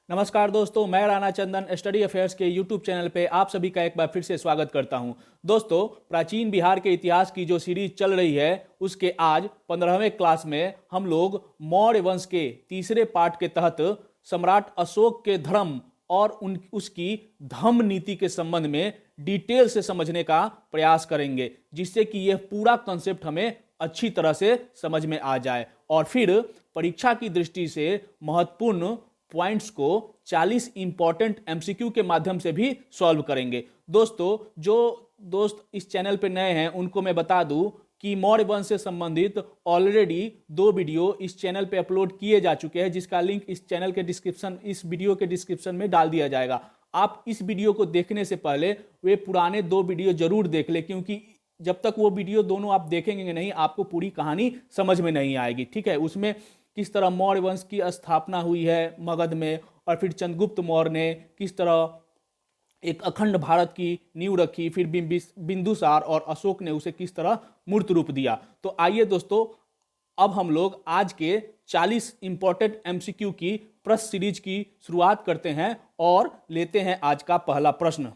नमस्कार दोस्तों, मैं राणा चंदन स्टडी अफेयर्स के यूट्यूब चैनल पे आप सभी का एक बार फिर से स्वागत करता हूं। दोस्तों, प्राचीन बिहार के इतिहास की जो सीरीज चल रही है उसके आज 15वें क्लास में हम लोग मौर्य वंश के तीसरे पार्ट के तहत सम्राट अशोक के धर्म और उसकी धम्म नीति के संबंध में डिटेल से समझने का प्रयास करेंगे, जिससे कि यह पूरा कंसेप्ट हमें अच्छी तरह से समझ में आ जाए और फिर परीक्षा की दृष्टि से महत्वपूर्ण पॉइंट्स को 40 इंपॉर्टेंट एमसीक्यू के माध्यम से भी सॉल्व करेंगे। दोस्तों, जो दोस्त इस चैनल पे नए हैं उनको मैं बता दूं कि मौर्य वंश से संबंधित ऑलरेडी 2 वीडियो इस चैनल पे अपलोड किए जा चुके हैं, जिसका लिंक इस चैनल के डिस्क्रिप्शन इस वीडियो के डिस्क्रिप्शन में डाल दिया जाएगा। आप इस वीडियो को देखने से पहले वे पुराने 2 वीडियो जरूर देख ले, क्योंकि जब तक वो वीडियो दोनों आप देखेंगे नहीं, आपको पूरी कहानी समझ में नहीं आएगी। ठीक है, उसमें किस तरह मौर्य वंश की स्थापना हुई है मगध में, और फिर चंद्रगुप्त मौर्य ने किस तरह एक अखंड भारत की नींव रखी, फिर बिंदुसार और अशोक ने उसे किस तरह मूर्त रूप दिया। तो आइए दोस्तों, अब हम लोग आज के 40 इंपॉर्टेंट एमसीक्यू की प्रश्न सीरीज की शुरुआत करते हैं और लेते हैं आज का पहला प्रश्न।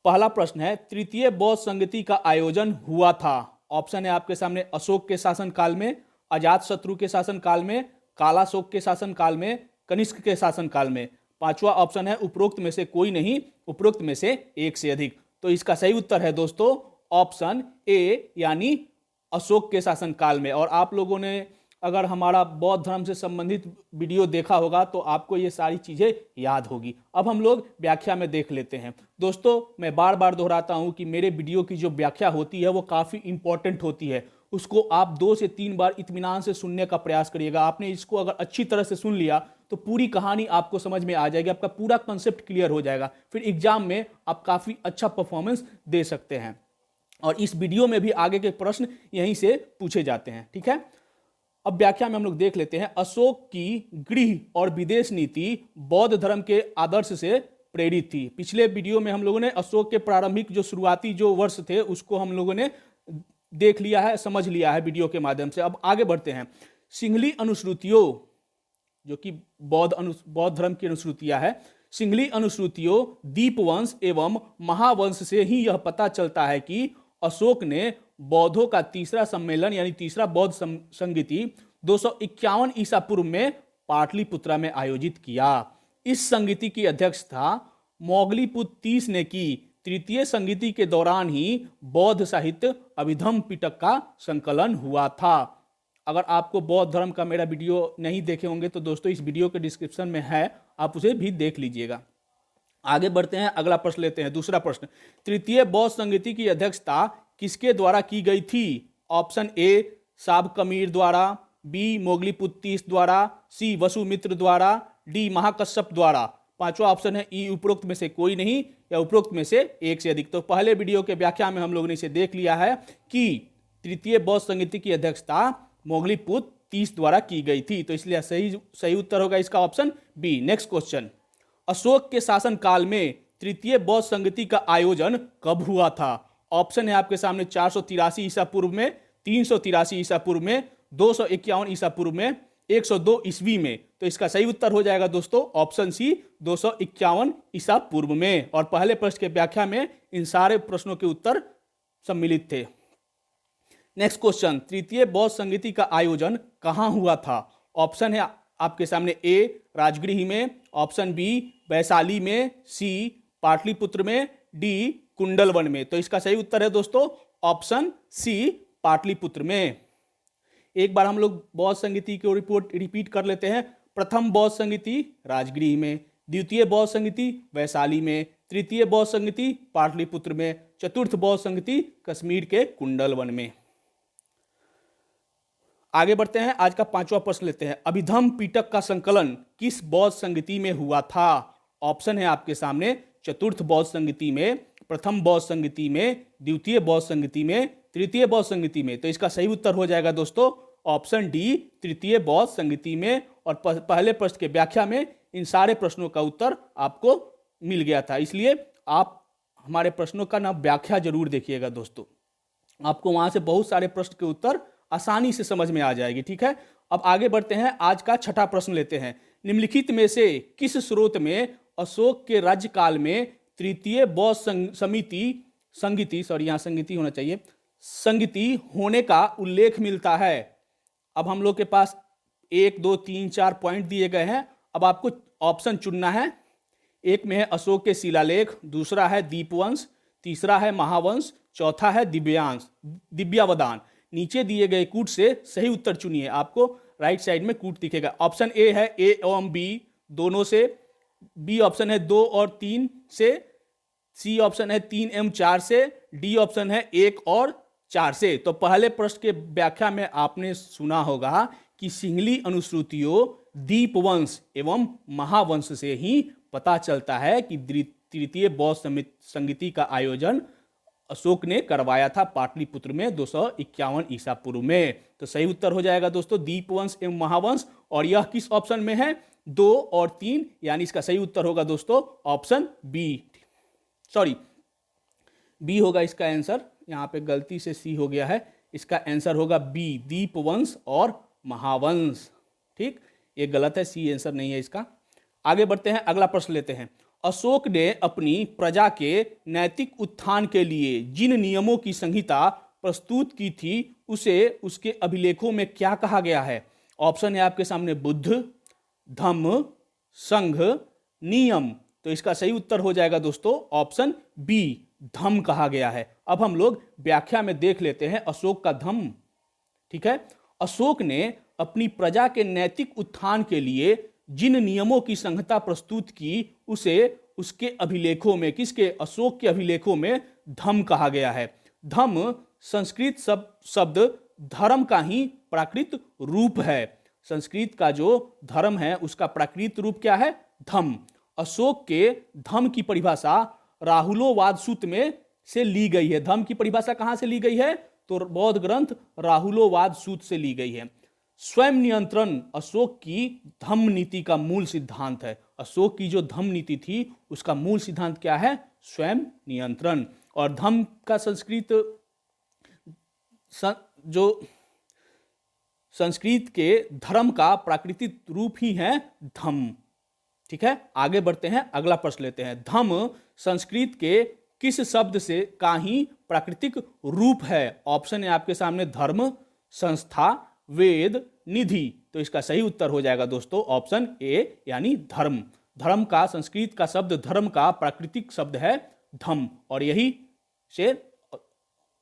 पहला प्रश्न है, तृतीय बौद्ध संगति का आयोजन हुआ था। ऑप्शन है आपके सामने, अशोक के शासनकाल में, अजातशत्रु के शासनकाल में, कालाशोक के शासनकाल में, कनिष्क के शासनकाल में। पांचवा ऑप्शन है, उपरोक्त में से कोई नहीं, उपरोक्त में से एक से अधिक। तो इसका सही उत्तर है दोस्तों ऑप्शन ए, यानी अशोक के शासनकाल में। और आप लोगों ने अगर हमारा बौद्ध धर्म से संबंधित वीडियो देखा होगा तो आपको ये सारी चीजें याद होगी। अब हम लोग व्याख्या में देख लेते हैं। दोस्तों, मैं बार बार दोहराता हूं कि मेरे वीडियो की जो व्याख्या होती है वो काफी इंपॉर्टेंट होती है। उसको आप 2 से 3 बार इत्मीनान से सुनने का प्रयास करिएगा। आपने इसको अगर अच्छी तरह से सुन लिया तो पूरी कहानी आपको समझ में आ जाएगी, आपका पूरा कंसेप्ट क्लियर हो जाएगा। फिर एग्जाम में आप काफी अच्छा परफॉर्मेंस दे सकते हैं। और इस वीडियो में भी आगे के प्रश्न यहीं से पूछे जाते हैं। ठीक है, अब व्याख्या में हम लोग देख लेते हैं। अशोक की गृह और विदेश नीति बौद्ध धर्म के आदर्श से प्रेरित थी। पिछले वीडियो में हम लोगों ने अशोक के प्रारंभिक जो शुरुआती जो वर्ष थे उसको हम लोगों ने देख लिया है, समझ लिया है वीडियो के माध्यम से। अब आगे बढ़ते हैं। सिंहली अनुश्रुतियों, जो कि बौद्ध धर्म की अनुश्रुतियां है, सिंहली अनुश्रुतियों दीपवंश एवं महावंश से ही यह पता चलता है कि अशोक ने बौद्धों का तीसरा सम्मेलन यानी तीसरा बौद्ध संगीति 251 ईसा पूर्व में पाटलिपुत्रा में आयोजित किया। इस संगीति की अध्यक्षता मोगलीपुत्र तीस ने की। तृतीय संगीति के दौरान ही बौद्ध साहित्य अभिधम्म पिटक का संकलन हुआ था। अगर आपको बौद्ध धर्म का मेरा वीडियो नहीं देखे होंगे तो दोस्तों इस वीडियो के डिस्क्रिप्शन में है, आप उसे भी देख लीजिएगा। आगे बढ़ते हैं, अगला प्रश्न लेते हैं। दूसरा प्रश्न, तृतीय बौद्ध संगीति की अध्यक्षता किसके द्वारा की गई थी? ऑप्शन ए, साबकमीर द्वारा, बी, मोगलीपुत्र तीस द्वारा, सी, वसुमित्र द्वारा, डी, महाकश्यप द्वारा। पांचवा ऑप्शन है ई, उपरोक्त में से कोई नहीं या उपरोक्त में से एक से अधिक। तो पहले वीडियो के व्याख्या में हम लोगों ने इसे देख लिया है कि तृतीय बौद्ध संगीति की अध्यक्षता मोगलीपुत्र तीस द्वारा की गई थी। तो इसलिए सही उत्तर होगा इसका option B. Next question, Ashok के शासनकाल में तृतीय बौद्ध संगीति का आयोजन कब हुआ था? ऑप्शन है आपके सामने, 483 ईसा पूर्व में, 383 ईसा पूर्व में, 251 ईसा पूर्व में, 102 ईस्वी में। तो इसका सही उत्तर हो जाएगा दोस्तों ऑप्शन सी, 251 ईसा पूर्व में। और पहले प्रश्न के व्याख्या में इन सारे प्रश्नों के उत्तर सम्मिलित थे। नेक्स्ट क्वेश्चन, तृतीय बौद्ध संगीति का आयोजन कहां हुआ था? ऑप्शन है आपके सामने, ए, राजगृह में, ऑप्शन बी, वैशाली में, सी, पाटलिपुत्र में, डी, कुंडलवन में। तो इसका सही उत्तर है दोस्तों ऑप्शन सी, पाटलिपुत्र में। एक बार हम लोग बौद्ध संगीति को रिपीट कर लेते हैं। प्रथम बौद्ध संगीति राजगृह में, द्वितीय बौद्ध संगीति वैशाली में, तृतीय बौद्ध संगीति पाटलिपुत्र में, चतुर्थ बौद्ध संगीति कश्मीर के कुंडलवन में। आगे बढ़ते हैं, आज का पांचवा प्रश्न लेते हैं। अभिधम्म पिटक का संकलन किस बौद्ध संगीति में हुआ था? ऑप्शन है आपके सामने, चतुर्थ बौद्ध संगीति में, प्रथम बौद्ध संगीति में, द्वितीय बौद्ध संगीति में, तृतीय बौद्ध संगीति में। तो इसका सही उत्तर हो जाएगा दोस्तों ऑप्शन डी, तृतीय बौद्ध संगीति में। और पहले प्रश्न के व्याख्या में इन सारे प्रश्नों का उत्तर आपको मिल गया था, इसलिए आप हमारे प्रश्नों का ना व्याख्या जरूर देखिएगा दोस्तों, आपको वहां से बहुत सारे प्रश्न के उत्तर आसानी से समझ में आ जाएगी। ठीक है, अब आगे बढ़ते हैं, आज का छठा प्रश्न लेते हैं। निम्नलिखित में से किस स्रोत में अशोक के राज्यकाल में तृतीय बौद्ध संगीति होने का उल्लेख मिलता है? अब हम लोग के पास 1 2 3 4 पॉइंट दिए गए हैं। अब आपको ऑप्शन चुनना है। एक में है अशोक के शिलालेख, दूसरा है दीपवंश, तीसरा है महावंश, चौथा है दिव्यावदान। नीचे दिए गए कूट से सही उत्तर चुनिए। आपको राइट साइड में कूट दिखेगा। ऑप्शन ए है ए एवं बी दोनों से, बी ऑप्शन है 2 और 3 से, सी ऑप्शन है 3 एवं 4 से, डी ऑप्शन है 1 और 4 से। तो पहले प्रश्न के व्याख्या में आपने सुना होगा कि सिंहली अनुश्रुतियों दीपवंश एवं महावंश से ही पता चलता है कि तृतीय बौद्ध संगीति का आयोजन अशोक ने करवाया था पाटलिपुत्र में 251 ईसा पूर्व में। तो सही उत्तर हो जाएगा दोस्तों दीपवंश एवं महावंश। और यह किस ऑप्शन में है? 2 और 3, यानी इसका सही उत्तर होगा दोस्तों ऑप्शन बी। सॉरी, बी होगा इसका आंसर। यहां पे गलती से सी हो गया है, इसका आंसर होगा बी, दीपवंश और महावंश। ठीक, ये गलत है, सी आंसर नहीं है इसका। आगे बढ़ते हैं, अगला प्रश्न लेते हैं। अशोक ने अपनी प्रजा के नैतिक उत्थान के लिए जिन नियमों की संहिता प्रस्तुत की थी उसे उसके अभिलेखों में क्या कहा गया है? ऑप्शन है आपके सामने बुद्ध, धम्म, संघ, नियम। तो इसका सही उत्तर हो जाएगा दोस्तों ऑप्शन बी, धम्म कहा गया है। अब हम लोग व्याख्या में देख लेते हैं अशोक का धम्म। ठीक है, अशोक ने अपनी प्रजा के नैतिक उत्थान के लिए जिन नियमों की संहिता प्रस्तुत की उसे उसके अभिलेखों में, किसके? अशोक के अभिलेखों में धम्म कहा गया है। धम्म संस्कृत शब्द धर्म का ही प्राकृत रूप है। संस्कृत का जो धर्म है उसका प्राकृत रूप क्या है? धम्म। अशोक के धम्म की परिभाषा राहुलोवाद सूत्र में से ली गई है। धम्म की परिभाषा कहां से ली गई है? तो बौद्ध ग्रंथ राहुलोवाद सूत्र से ली गई है। स्वयं नियंत्रण अशोक की धम्म नीति का मूल सिद्धांत है। अशोक की जो धम्म नीति थी उसका मूल सिद्धांत क्या है? स्वयं नियंत्रण। और धम्म का जो संस्कृत के धर्म का प्राकृतिक रूप ही है धम्म। ठीक है, आगे बढ़ते हैं, अगला प्रश्न लेते हैं। धम्म संस्कृत के किस शब्द से का ही प्राकृतिक रूप है? ऑप्शन है आपके सामने धर्म, संस्था, वेद, निधि। तो इसका सही उत्तर हो जाएगा दोस्तों ऑप्शन ए, यानी धर्म। धर्म का, संस्कृत का शब्द धर्म का प्राकृतिक शब्द है धम्म, और यही से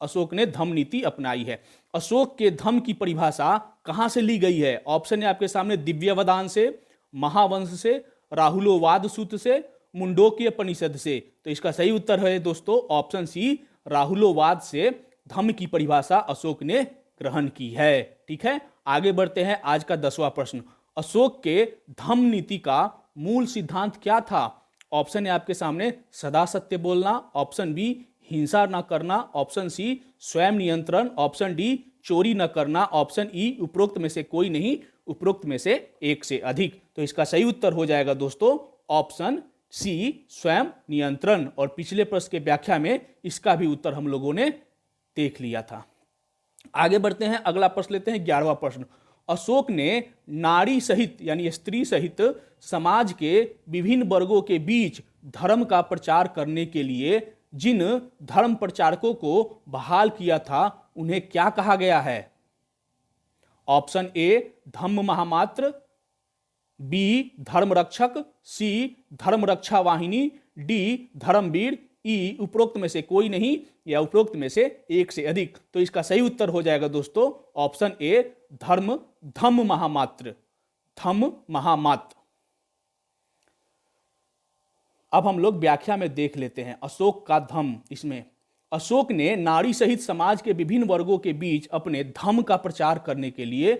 अशोक ने धम्म नीति अपनाई है। अशोक के धम्म की परिभाषा कहां से ली गई है? ऑप्शन है आपके सामने दिव्यावदान से, महावंश से, राहुलोवाद सूत्र से, मुंडोक्य उपनिषद से। तो इसका सही उत्तर है दोस्तों ऑप्शन सी, राहुलोवाद से धम्म की परिभाषा अशोक ने ग्रहण की है। ठीक है, आगे बढ़ते हैं, आज का 10वां प्रश्न। अशोक के धम्म नीति का मूल सिद्धांत क्या था? ऑप्शन है आपके सामने सदा सत्य बोलना, ऑप्शन बी हिंसा न करना, ऑप्शन सी स्वयं नियंत्रण, ऑप्शन डी चोरी न करना, ऑप्शन ई उपरोक्त में से कोई नहीं, उपरोक्त में से एक से अधिक। तो इसका सही उत्तर हो जाएगा दोस्तों ऑप्शन सी, स्वयं नियंत्रण। और पिछले प्रश्न के व्याख्या में इसका भी उत्तर हम लोगों ने देख लिया था। आगे बढ़ते हैं, अगला प्रश्न लेते हैं, 11वां प्रश्न। अशोक ने नारी सहित यानी स्त्री सहित समाज के विभिन्न वर्गों के बीच धर्म का प्रचार करने के लिए जिन धर्म प्रचारकों को बहाल किया था उन्हें क्या कहा गया है? ऑप्शन ए धम्म महामात्र, बी धर्म रक्षक, सी धर्म रक्षा वाहिनी, डी धर्मवीर, ई उपरोक्त में से कोई नहीं या उपरोक्त में से एक से अधिक। तो इसका सही उत्तर हो जाएगा दोस्तों ऑप्शन ए धम्म महामात्र, धम्म महामात्र। अब हम लोग व्याख्या में देख लेते हैं अशोक का धम्म। इसमें अशोक ने नारी सहित समाज के विभिन्न वर्गों के बीच अपने धम्म का प्रचार करने के लिए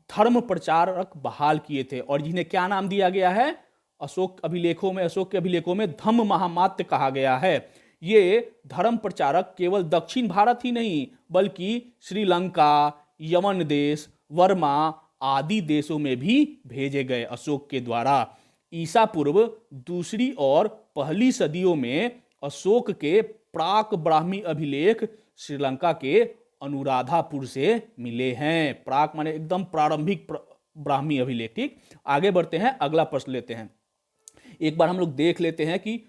धर्म प्रचारक बहाल किए थे, और जिन्हें क्या नाम दिया गया है? अशोक के अभिलेखों में धम्म महामात्र कहा गया है। ये धर्म प्रचारक केवल दक्षिण भारत ही नहीं बल्कि श्रीलंका, यमन देश, वर्मा आदि देशों में भी भेजे गए अशोक के द्वारा। ईसा पूर्व 2री और 1ली सदियों में अशोक के प्राक ब्राह्मी अभिलेख श्रीलंका के अनुराधापुर से मिले हैं। प्राक माने एकदम प्रारंभिक ब्राह्मी अभिलेख। ठीक, आगे बढ़ते हैं, अगला प्रश्न लेते हैं। एक बार हम लोग देख लेते हैं कि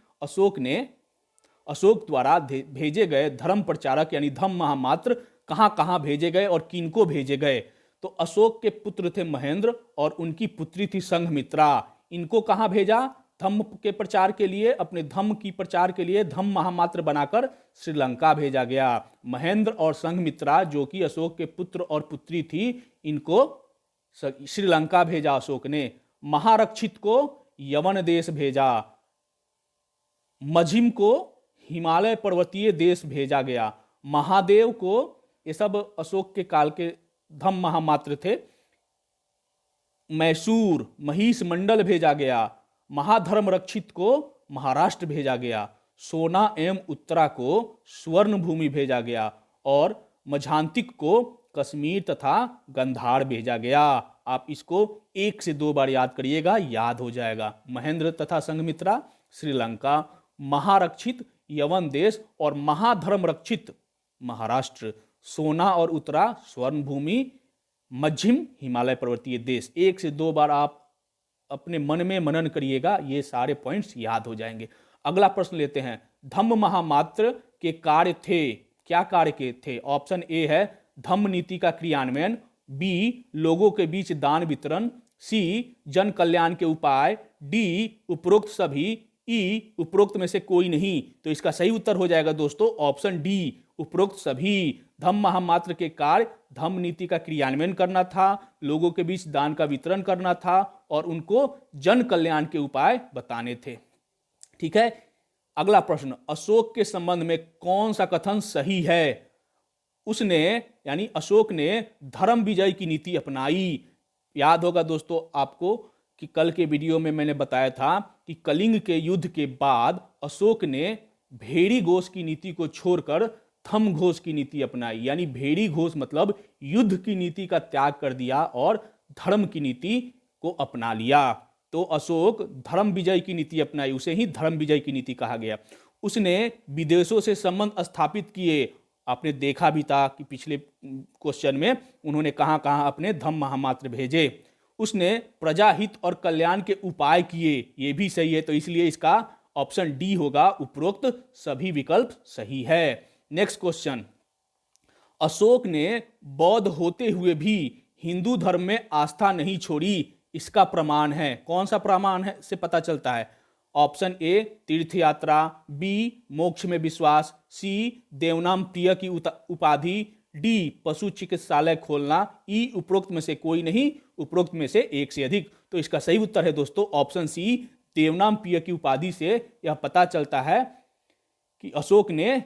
अशोक द्वारा भेजे गए धर्म प्रचारक यानी धम्म महामात्र कहां कहां भेजे गए और किनको भेजे गए। तो अशोक के पुत्र थे महेंद्र और उनकी पुत्री थी संघमित्रा। इनको कहां भेजा? धम्म के प्रचार के लिए, अपने धम्म की प्रचार के लिए धम्म महामात्र बनाकर श्रीलंका भेजा गया। महेंद्र और संघमित्रा जो कि अशोक के पुत्र और पुत्री थी, इनको श्रीलंका भेजा अशोक ने। महारक्षित को यवन देश भेजा, मझिम को हिमालय पर्वतीय देश भेजा गया, महादेव को, ये सब अशोक के काल के धम्म महामात्र थे। मैसूर महिष मंडल भेजा गया, महाधर्म रक्षित को महाराष्ट्र भेजा गया, सोना एवं उत्तरा को स्वर्ण भूमि भेजा गया और मझांतिक को कश्मीर तथा गंधार भेजा गया। आप इसको 1 से 2 बार याद करिएगा, याद हो जाएगा। महेंद्र तथा संघमित्रा श्रीलंका, महारक्षित यवन देश और महाधर्म रक्षित महाराष्ट्र, सोना और उत्तरा स्वर्ण भूमि, मझिम हिमालय पर्वतीय देश। 1 से 2 बार आप अपने मन में मनन करिएगा, ये सारे पॉइंट्स याद हो जाएंगे। अगला प्रश्न लेते हैं। धम्म महामात्र के कार्य थे, क्या कार्य के थे? ऑप्शन ए है धम्म नीति का क्रियान्वयन, बी लोगों के बीच दान वितरण, सी जन कल्याण के उपाय, डी उपरोक्त सभी, ई उपरोक्त में से कोई नहीं। तो इसका सही उत्तर हो जाएगा दोस्तों ऑप्शन डी, उपरोक्त सभी। धम्म महामात्र के कार्य धम्म नीति का क्रियान्वयन करना था, लोगों के बीच दान का वितरण करना था और उनको जन कल्याण के उपाय बताने थे। ठीक है, अगला प्रश्न, अशोक के संबंध में कौन सा कथन सही है? उसने यानी अशोक ने धर्म विजय की नीति अपनाई। याद होगा दोस्तों आपको कि कल के वीडियो में मैंने बताया था कि कलिंग के युद्ध के बाद अशोक ने भेड़ी घोष की नीति को छोड़कर धम्म घोष की नीति अपनाई। यानी भेड़ी घोष मतलब युद्ध की नीति का त्याग कर दिया और धर्म की नीति को अपना लिया। तो अशोक धर्म विजय की नीति अपनाई, उसे ही धर्म विजय की नीति कहा गया। उसने विदेशों से संबंध स्थापित किए। आपने देखा भी था कि पिछले क्वेश्चन में उन्होंने कहां कहां अपने धम्म महामात्र भेजे। उसने प्रजाहित और कल्याण के उपाय किए, ये भी सही है। तो इसलिए इसका ऑप्शन डी होगा, उपरोक्त सभी विकल्प सही है। नेक्स्ट क्वेश्चन, अशोक ने बौद्ध होते हुए भी हिंदू धर्म में आस्था नहीं छोड़ी, इसका प्रमाण है? कौन सा प्रमाण है से पता चलता है? ऑप्शन ए तीर्थ यात्रा, बी मोक्ष में विश्वास, सी देवनाम प्रिय की उपाधि, डी पशु चिकित्सालय खोलना, ई उपरोक्त में से कोई नहीं, उपरोक्त में से एक से अधिक। तो इसका सही उत्तर है दोस्तों ऑप्शन सी, देवनाम प्रिय की उपाधि से यह पता चलता है कि अशोक ने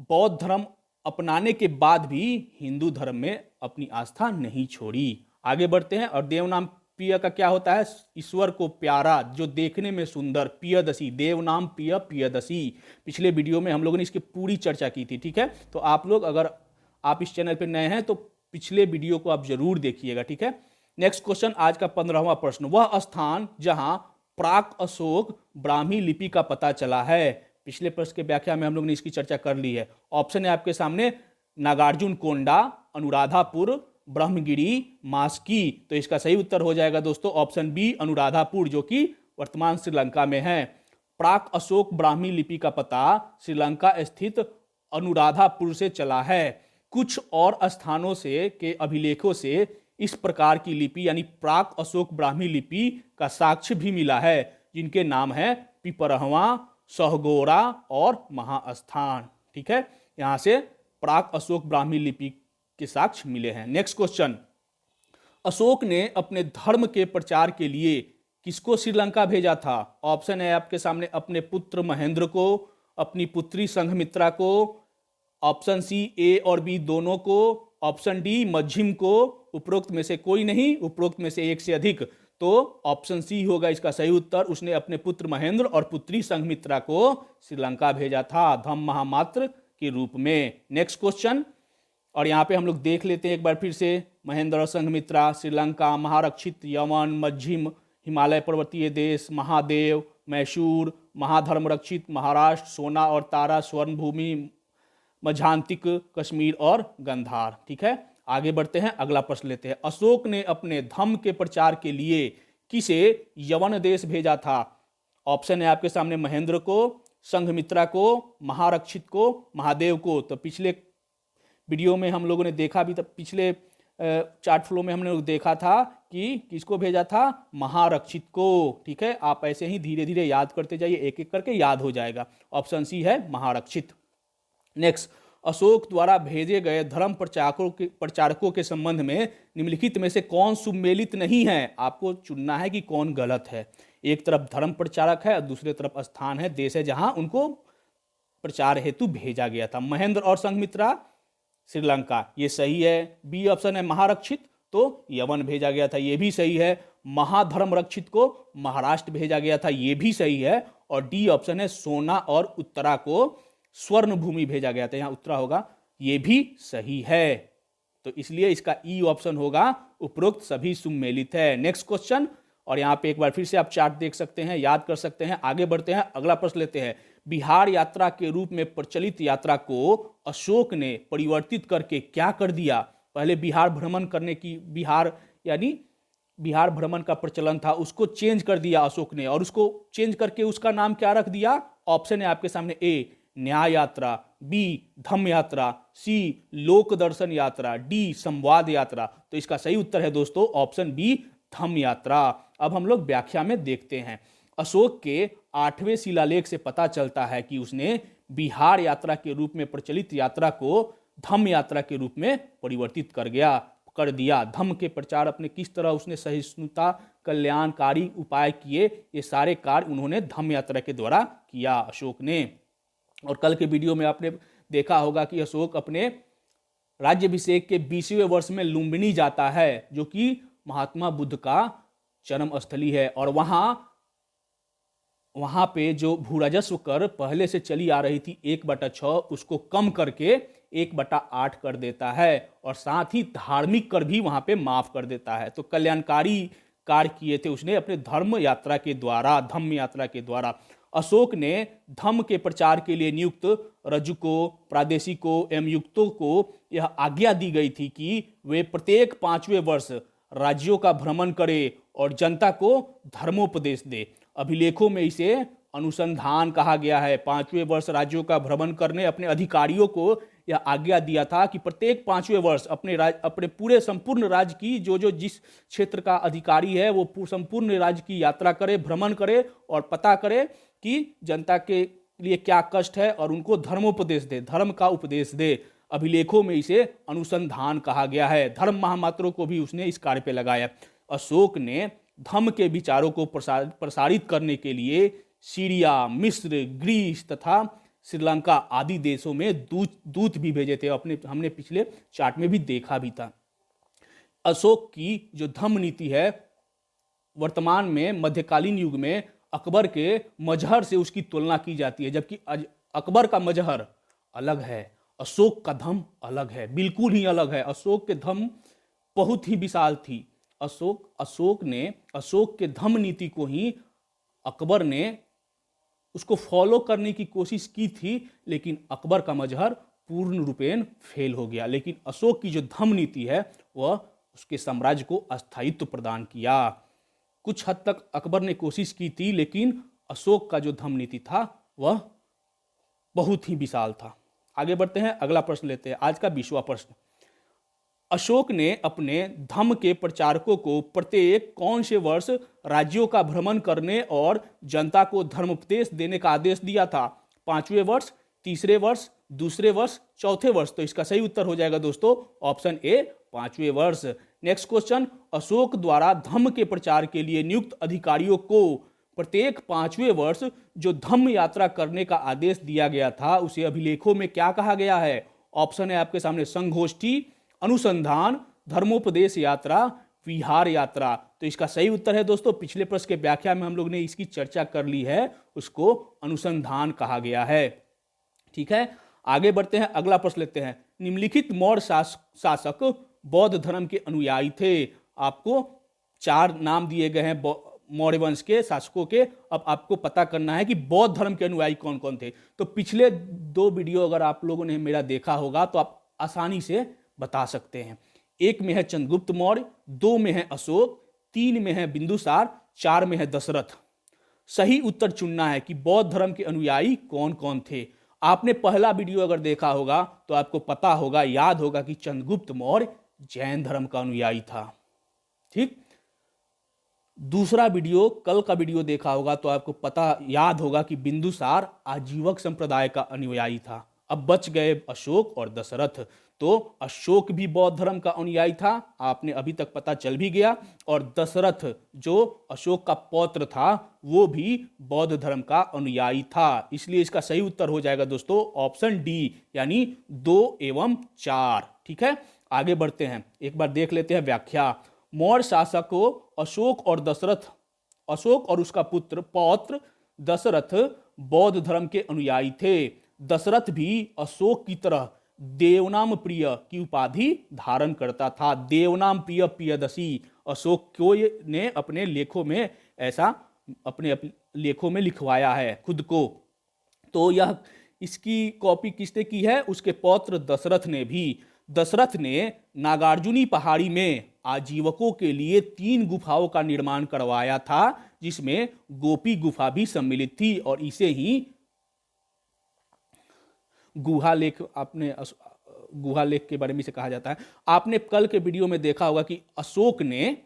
बौद्ध धर्म अपनाने के बाद भी हिंदू धर्म में अपनी आस्था नहीं छोड़ी। आगे बढ़ते हैं। और देवनाम प्रिय का क्या होता है? ईश्वर को प्यारा, जो देखने में सुंदर, प्रियदसी, देवनाम प्रिय प्रियदसी। पिछले वीडियो में हम लोगों ने इसकी पूरी चर्चा की थी। ठीक है, तो आप लोग अगर आप इस चैनल पर नए हैं तो पिछले वीडियो को आप जरूर देखिएगा। ठीक है, नेक्स्ट क्वेश्चन, आज का 15वां प्रश्न, वह स्थान जहां प्राक अशोक ब्राह्मी लिपि का पता चला है। पिछले प्रश्न के व्याख्या में हम लोग ने इसकी चर्चा कर ली है। ऑप्शन है आपके सामने, नागार्जुन कोंडा, अनुराधापुर, ब्रह्मगिरी, मास्की। तो इसका सही उत्तर हो जाएगा दोस्तों ऑप्शन बी, अनुराधापुर, जो कि वर्तमान श्रीलंका में है। प्राक अशोक ब्राह्मी लिपि का पता श्रीलंका स्थित अनुराधापुर से चला है। कुछ और स्थानों से के अभिलेखों से इस प्रकार की लिपि यानी प्राक अशोक ब्राह्मी लिपि का साक्ष्य भी मिला है, जिनके नाम है पिपरहवा, सहगोरा और महास्थान। ठीक है, यहां से प्राक अशोक ब्राह्मी लिपि के साक्ष्य मिले हैं। नेक्स्ट क्वेश्चन, अशोक ने अपने धर्म के प्रचार के लिए किसको श्रीलंका भेजा था? ऑप्शन है आपके सामने, अपने पुत्र महेंद्र को, अपनी पुत्री संघमित्रा को, ऑप्शन सी ए और बी दोनों को, ऑप्शन डी मझिम को, उपरोक्त में से कोई नहीं, उपरोक्त में से एक से अधिक। तो ऑप्शन सी होगा इसका सही उत्तर। उसने अपने पुत्र महेंद्र और पुत्री संघमित्रा को श्रीलंका भेजा था धम्म महामात्र के रूप में। नेक्स्ट क्वेश्चन, और यहाँ पे हम लोग देख लेते हैं एक बार फिर से, महेंद्र और संघमित्रा, श्रीलंका, महारक्षित यवन, मझिम हिमालय पर्वतीय देश, महादेव, मैसूर, महाधर्म रक्षित महाराष्ट्र, सोना और तारा स्वर्ण भूमि, मझांतिक, कश्मीर और गंधार। ठीक है, आगे बढ़ते हैं, अगला प्रश्न लेते हैं। अशोक ने अपने धम्म के प्रचार के लिए किसे यवन देश भेजा था? ऑप्शन है आपके सामने महेंद्र को, संघमित्रा को, महारक्षित को, महादेव को। तो पिछले वीडियो में हम लोगों ने देखा भी था, पिछले चार्ट फ्लो में हमने लोग देखा था कि किसको भेजा था? महारक्षित को। ठीक है, आप ऐसे ही धीरे धीरे याद करते जाइए, एक एक करके याद हो जाएगा। ऑप्शन सी है महारक्षित। नेक्स्ट, अशोक द्वारा भेजे गए धर्म प्रचारकों के संबंध में निम्नलिखित में से कौन सुमेलित नहीं है? आपको चुनना है कि कौन गलत है। एक तरफ धर्म प्रचारक है और दूसरे तरफ स्थान है, देश है जहां उनको प्रचार हेतु भेजा गया था। महेंद्र और संघमित्रा श्रीलंका, ये सही है। बी ऑप्शन है महारक्षित, तो यवन भेजा गया था, ये भी सही है। महाधर्म रक्षित को महाराष्ट्र भेजा गया था, ये भी सही है। और डी ऑप्शन है सोना और उत्तरा को स्वर्ण भूमि भेजा गया था, यहां उत्तरा होगा, ये भी सही है। तो इसलिए इसका ई ऑप्शन होगा, उपरोक्त सभी सुमेलित है। नेक्स्ट क्वेश्चन, और यहां पे एक बार फिर से आप चार्ट देख सकते हैं, याद कर सकते हैं। आगे बढ़ते हैं, अगला प्रश्न लेते हैं। बिहार यात्रा के रूप में प्रचलित यात्रा को अशोक ने परिवर्तित करके क्या कर दिया? पहले बिहार भ्रमण करने की, बिहार भ्रमण का प्रचलन था, उसको चेंज कर दिया अशोक ने, और उसको चेंज करके उसका नाम क्या रख दिया? ऑप्शन है आपके सामने, ए न्याय यात्रा, बी धम्म यात्रा, सी लोक दर्शन यात्रा, डी संवाद यात्रा। तो इसका सही उत्तर है दोस्तों ऑप्शन बी धम्म यात्रा। अब हम लोग व्याख्या में देखते हैं। अशोक के 8वें शिलालेख से पता चलता है कि उसने बिहार यात्रा के रूप में प्रचलित यात्रा को धम्म यात्रा के रूप में परिवर्तित कर दिया। धम्म के प्रचार अपने किस तरह उसने सहिष्णुता, कल्याणकारी उपाय किए, ये सारे कार्य उन्होंने धम्म यात्रा के द्वारा किया अशोक ने। और कल के वीडियो में आपने देखा होगा कि अशोक अपने राज्याभिषेक के 20वें वर्ष में लुम्बिनी जाता है, जो कि महात्मा बुद्ध का जन्म स्थली है। और वहां पे जो भूराजस्व कर पहले से चली आ रही थी 1/6, उसको कम करके 1/8 कर देता है, और साथ ही धार्मिक कर भी वहां पे माफ कर देता है। तो कल्याणकारी कार्य किए थे उसने अपने धम्म यात्रा के द्वारा। अशोक ने धम्म के प्रचार के लिए नियुक्त रजुकों, प्रादेशिकों एवं युक्तों को यह आज्ञा दी गई थी कि वे प्रत्येक 5वें वर्ष राज्यों का भ्रमण करें और जनता को धर्मोपदेश दे। अभिलेखों में इसे अनुसंधान कहा गया है। 5वें वर्ष राज्यों का भ्रमण करने अपने अधिकारियों को यह आज्ञा दिया था कि प्रत्येक 5वें वर्ष अपने पूरे संपूर्ण राज्य की, जो जिस क्षेत्र का अधिकारी है वो संपूर्ण राज्य की यात्रा करे, भ्रमण करे और पता करे कि जनता के लिए क्या कष्ट है और उनको धर्मोपदेश दे, धर्म का उपदेश दे। अभिलेखों में इसे अनुसंधान कहा गया है। धर्म महामात्रों को भी उसने इस कार्य पे लगाया। अशोक ने धम्म के विचारों को प्रसारित करने के लिए सीरिया, मिस्र, ग्रीस तथा श्रीलंका आदि देशों में दूत भी भेजे थे। हमने पिछले चार्ट में भी देखा भी था। अशोक की जो धम्म नीति है, वर्तमान में मध्यकालीन युग में अकबर के मजहर से उसकी तुलना की जाती है, जबकि अकबर का मजहर अलग है, अशोक का धम्म अलग है, बिल्कुल ही अलग है। अशोक के धम्म बहुत ही विशाल थी। अशोक के धम्म नीति को ही अकबर ने उसको फॉलो करने की कोशिश की थी, लेकिन अकबर का मजहर पूर्ण रूपेण फेल हो गया। लेकिन अशोक की जो धम्म नीति है वह उसके साम्राज्य को अस्थायित्व प्रदान किया। कुछ हद तक अकबर ने कोशिश की थी, लेकिन अशोक का जो धम्म नीति था वह बहुत ही विशाल था। आगे बढ़ते हैं, अगला प्रश्न लेते हैं, आज का 20वां प्रश्न। अशोक ने अपने धम्म के प्रचारकों को प्रत्येक कौन से वर्ष राज्यों का भ्रमण करने और जनता को धर्मोपदेश देने का आदेश दिया था? 5वें वर्ष, तीसरे वर्ष, दूसरे वर्ष, चौथे वर्ष। तो इसका सही उत्तर हो जाएगा दोस्तों ऑप्शन ए 5वें वर्ष। नेक्स्ट क्वेश्चन, अशोक द्वारा धम्म के प्रचार के लिए नियुक्त अधिकारियों को प्रत्येक 5वें वर्ष जो धम्म यात्रा करने का आदेश दिया गया था उसे अभिलेखों में क्या कहा गया है? ऑप्शन है आपके सामने, संगोष्ठी, अनुसंधान, धर्मोपदेश यात्रा, विहार यात्रा। तो इसका सही उत्तर है दोस्तों, पिछले प्रश्न के व्याख्या में हम लोग ने इसकी चर्चा कर ली है, उसको अनुसंधान कहा गया है। ठीक है, आगे बढ़ते हैं, अगला प्रश्न लेते हैं। निम्नलिखित मौर्य शासक बौद्ध धर्म के अनुयायी थे। आपको 4 नाम दिए गए हैं मौर्य वंश के शासकों के। अब आपको पता करना है कि बौद्ध धर्म के अनुयायी कौन कौन थे। तो पिछले 2 वीडियो अगर आप लोगों ने मेरा देखा होगा तो आप आसानी से बता सकते हैं। 1 में है चंद्रगुप्त मौर्य, 2 में है अशोक, 3 में है बिंदुसार, 4 में है दशरथ। सही उत्तर चुनना है कि बौद्ध धर्म के अनुयायी कौन कौन थे। आपने पहला वीडियो अगर देखा होगा तो आपको पता होगा, याद होगा कि चंद्रगुप्त मौर्य जैन धर्म का अनुयायी था। ठीक। दूसरा वीडियो, कल का वीडियो देखा होगा तो आपको पता याद होगा कि बिंदुसार आजीवक संप्रदाय का अनुयायी था। अब बच गए अशोक और दशरथ। तो अशोक भी बौद्ध धर्म का अनुयायी था, आपने अभी तक पता चल भी गया। और दशरथ जो अशोक का पौत्र था वो भी बौद्ध धर्म का अनुयायी था। इसलिए इसका सही उत्तर हो जाएगा दोस्तों ऑप्शन डी, यानी 2 एवं 4। ठीक है, आगे बढ़ते हैं, एक बार देख लेते हैं व्याख्या। मौर्य शासकों अशोक और उसका पौत्र दशरथ बौद्ध धर्म के अनुयायी थे। दशरथ भी अशोक की तरह देवनाम प्रिय की उपाधि धारण करता था। देवनाम प्रिय प्रियदर्शी अशोक को ने अपने लेखों में ऐसा अपने लेखों में लिखवाया है खुद को। तो यह इसकी कॉपी किसने की है? उसके पौत्र दशरथ ने भी। दशरथ ने नागार्जुनी पहाड़ी में आजीवकों के लिए 3 गुफाओं का निर्माण करवाया था, जिसमें गोपी गुफा भी सम्मिलित थी और इसे ही गुहा लेख के बारे में से कहा जाता है। आपने कल के वीडियो में देखा होगा कि अशोक ने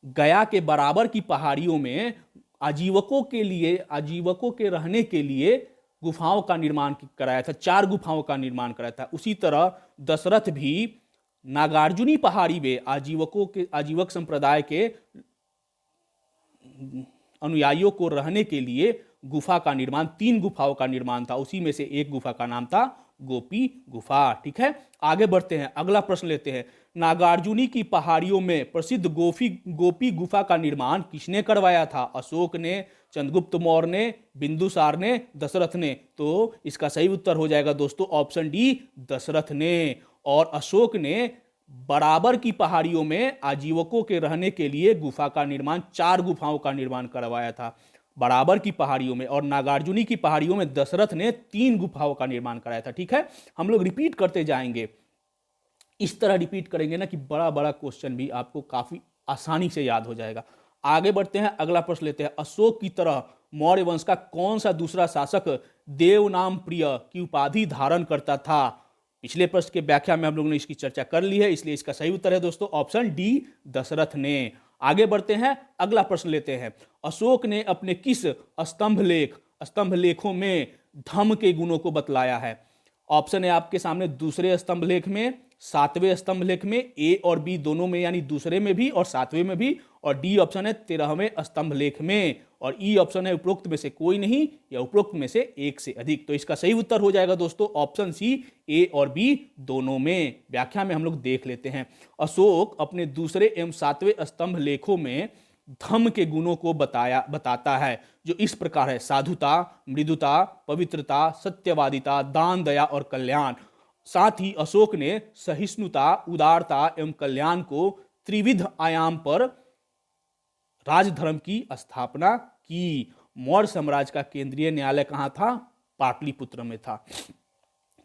गया के बराबर की पहाड़ियों में आजीवकों के रहने के लिए गुफाओं का निर्माण कराया था। 4 गुफाओं का निर्माण कराया था। उसी तरह दशरथ भी नागार्जुनी पहाड़ी में आजीवक संप्रदाय के अनुयायियों को रहने के लिए गुफा का निर्माण, 3 गुफाओं का निर्माण था। उसी में से एक गुफा का नाम था गोपी गुफा। ठीक है, आगे बढ़ते हैं, अगला प्रश्न लेते हैं। नागार्जुनी की पहाड़ियों में प्रसिद्ध गोपी गुफा का निर्माण किसने करवाया था? अशोक ने, चंद्रगुप्त मौर्य ने, बिंदुसार ने, दशरथ ने? तो इसका सही उत्तर हो जाएगा दोस्तों ऑप्शन डी, दशरथ ने। और अशोक ने बराबर की पहाड़ियों में आजीवकों के रहने के लिए गुफा का निर्माण, 4 गुफाओं का निर्माण करवाया था बराबर की पहाड़ियों में। और नागार्जुनी की पहाड़ियों में दशरथ ने 3 गुफाओं का निर्माण कराया था। ठीक है, हम लोग रिपीट करते जाएंगे, इस तरह रिपीट करेंगे ना कि बड़ा बड़ा क्वेश्चन भी आपको काफी आसानी से याद हो जाएगा। आगे बढ़ते हैं, अगला प्रश्न लेते हैं। अशोक की तरह मौर्य वंश का कौन सा दूसरा शासक देवनाम प्रिय की उपाधि धारण करता था? पिछले प्रश्न के व्याख्या में हम लोगों ने इसकी चर्चा कर ली है, इसलिए इसका सही उत्तर है दोस्तों ऑप्शन डी, दशरथ ने। आगे बढ़ते हैं, अगला प्रश्न लेते हैं। अशोक ने अपने किस स्तंभ लेखों में धम्म के गुणों को बतलाया है? ऑप्शन है आपके सामने, दूसरे स्तंभ लेख में, 7वें स्तंभ लेख में, ए और बी दोनों में, यानी दूसरे में भी और 7वें में भी, और डी ऑप्शन है 13वें स्तंभ लेख में, और ई ऑप्शन है उपरोक्त में से कोई नहीं या उपरोक्त में से एक से अधिक। तो इसका सही उत्तर हो जाएगा दोस्तों ऑप्शन सी, ए और बी दोनों में। व्याख्या में हम लोग देख लेते हैं। अशोक अपने दूसरे एवं 7वें स्तंभ लेखों में धम्म के गुणों को बताता है, जो इस प्रकार है: साधुता, मृदुता, पवित्रता, सत्यवादिता, दान, दया और कल्याण। साथ ही अशोक ने सहिष्णुता, उदारता एवं कल्याण को त्रिविध आयाम पर राजधर्म की स्थापना की। मौर्य साम्राज्य का केंद्रीय न्यायालय कहां था? पाटलिपुत्र में था।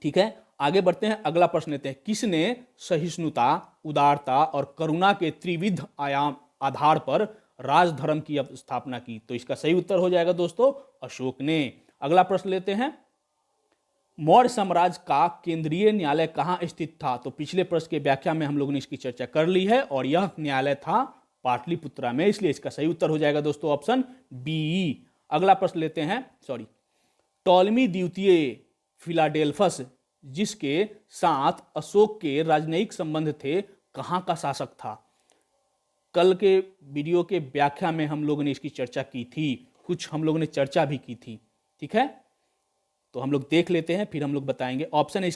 ठीक है, आगे बढ़ते हैं, अगला प्रश्न लेते हैं। किसने सहिष्णुता, उदारता और करुणा के त्रिविध आयाम आधार पर राजधर्म की स्थापना की? तो इसका सही उत्तर हो जाएगा दोस्तों अशोक ने। अगला प्रश्न लेते हैं। मौर्य साम्राज्य का केंद्रीय न्यायालय कहां स्थित था? तो पिछले प्रश्न के व्याख्या में हम लोगों ने इसकी चर्चा कर ली है, और यह न्यायालय था पाटलिपुत्रा में, इसलिए इसका सही उत्तर हो जाएगा दोस्तों ऑप्शन बी। अगला प्रश्न लेते हैं, टॉलमी द्वितीय फिलाडेल्फस, जिसके साथ अशोक के राजनयिक संबंध थे, कहां का शासक था? कल के वीडियो के व्याख्या में हम लोगों ने इसकी चर्चा की थी, कुछ हम लोगों ने चर्चा भी की थी। ठीक है, तो हम लोग देख लेते हैं, फिर हम लोग बताएंगे। ऑप्शन है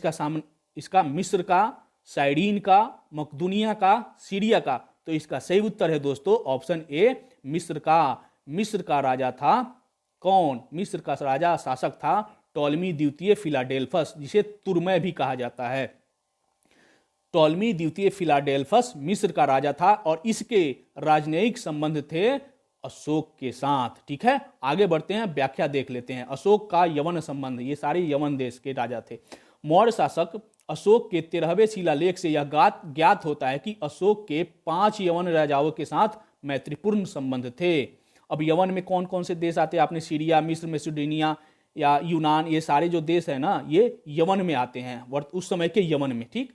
इसका मिस्र का, साइडीन का, मकदूनिया का, सीरिया का। तो इसका सही उत्तर है दोस्तों ऑप्शन ए, मिस्र का। मिस्र का राजा था कौन? मिस्र का राजा शासक था टॉलमी द्वितीय फिलाडेल्फस, जिसे तुर्मै भी कहा जाता है। टॉलमी द्वितीय फिलाडेल्फस मिस्र का राजा था और इसके राजनयिक संबंध थे अशोक के साथ। ठीक है, आगे बढ़ते हैं, व्याख्या देख लेते हैं। अशोक का यवन संबंध, ये सारे यवन देश के राजा थे। मौर्य शासक अशोक के 13वें शिलालेख से यह ज्ञात होता है कि अशोक के 5 यवन राजाओं के साथ मैत्रीपूर्ण संबंध थे। अब यवन में कौन कौन से देश आते हैं? आपने सीरिया, मिस्र, मैसेडोनिया या यूनान, ये सारे जो देश है ना, ये यवन में आते हैं, उस समय के यवन में। ठीक,